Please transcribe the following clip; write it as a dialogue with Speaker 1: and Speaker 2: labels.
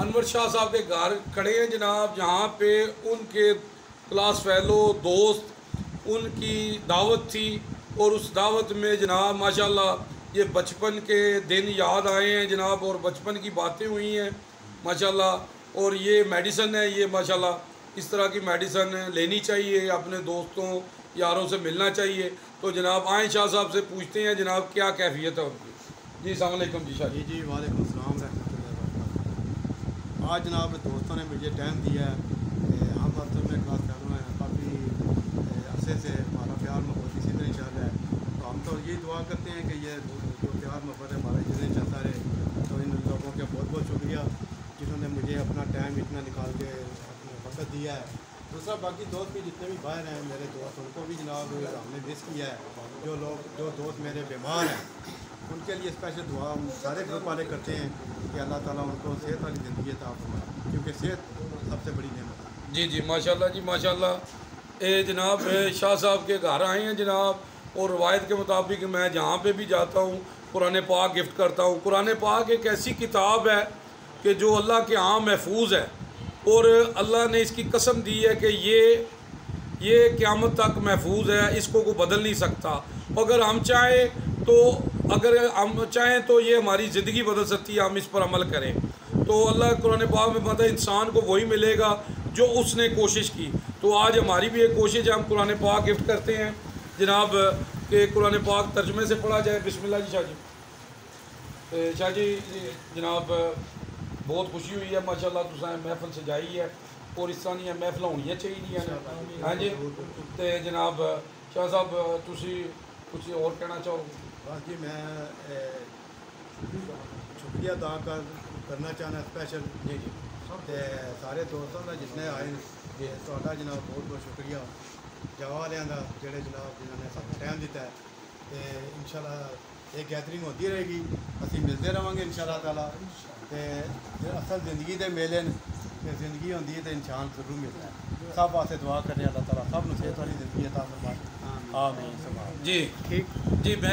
Speaker 1: अनवर शाह साहब के घर खड़े हैं जनाब, जहाँ पे उनके क्लास फेलो दोस्त उनकी दावत थी और उस दावत में जनाब माशाल्लाह ये बचपन के दिन याद आए हैं जनाब, और बचपन की बातें हुई हैं माशाल्लाह। और ये मेडिसन है, ये माशाल्लाह इस तरह की मेडिसन लेनी चाहिए, अपने दोस्तों यारों से मिलना चाहिए। तो जनाब आए शाह साहब से पूछते हैं जनाब क्या कैफियत है उनकी। जी अस्सलाम वालेकुम जी शाह जी।
Speaker 2: जी वालेकुम सलाम रहमतुल्लाह। आज जनाब दोस्तों ने मुझे टाइम दिया है। हम असल में क्लास फेलो हैं, काफ़ी अरसे से हमारा प्यार मोहब्बत इसी तरह चल रहा है। तो हम तो यही दुआ करते हैं कि ये जो प्यार मोहब्बत है हमारा इसी तरह चलता रहे। तो इन लोगों का बहुत बहुत शुक्रिया जिन्होंने मुझे अपना टाइम इतना निकाल के अपना वक्त दिया है। दूसरा बाकी दोस्त भी जितने भी बाहर हैं मेरे दोस्त, उनको भी जनाब हमने मिस किया है। जो दोस्त मेरे बीमार हैं उनके लिए स्पेशल दुआ हम सारे ग्रुप वाले करते हैं कि अल्लाह ताला उनको सेहत वाली ज़िंदगी अता फरमाए, क्योंकि सेहत सबसे बड़ी नेमत है।
Speaker 1: जी जी माशाल्लाह जी माशाल्लाह। ये जनाब शाह साहब के घर आए हैं जनाब, और रवायत के मुताबिक मैं जहाँ पे भी जाता हूँ कुरान पाक गिफ्ट करता हूँ। कुरान पाक एक ऐसी किताब है कि जो अल्लाह के यहाँ महफूज है, और अल्लाह ने इसकी कसम दी है कि ये क़यामत तक महफूज है, इसको कोई बदल नहीं सकता। अगर हम चाहें तो ये हमारी ज़िंदगी बदल सकती है, हम इस पर अमल करें तो अल्लाह कुरान पाक में बताया इंसान को वही मिलेगा जो उसने कोशिश की। तो आज हमारी भी एक कोशिश है, हम कुरान पाक गिफ्ट करते हैं जनाब कि कुरान पाक तर्जुमे से पढ़ा जाए। बिस्मिल्लाह जी शाह जी। शाह जी जनाब बहुत खुशी हुई है माशाल्लाह, तुसां महफिल सजाई है और इस तरह दी महफिल होनी चाहिए। हाँ जी। तो जनाब शाह साहब तुसी कुछ और कहना चाहो?
Speaker 2: बस जी मैं शुक्रिया अदा करना चाहना स्पेशल
Speaker 1: जी जी
Speaker 2: ते सारे दोस्तों का जितने आए जी तुहाडा जनाब बहुत बहुत शुक्रिया। जवा वालियां दा जेड़े जनाब जिन्होंने सानू टाइम दिता है। तो इंशाल्लाह ये गैदरिंग होती रहेगी, असीं मिलते रहेंगे इंशाल्लाह ताला। तो असल ज़िंदगी के मेले न, ज़िंदगी होंदी है तो इंसान जरूर मिलता है। सब वास्ते दुआ करने अल्लाह ताला सब नूं सेहत वाली ज़िंदगी अता फरमाए। आमीन।
Speaker 1: जी
Speaker 2: ठीक
Speaker 1: जी।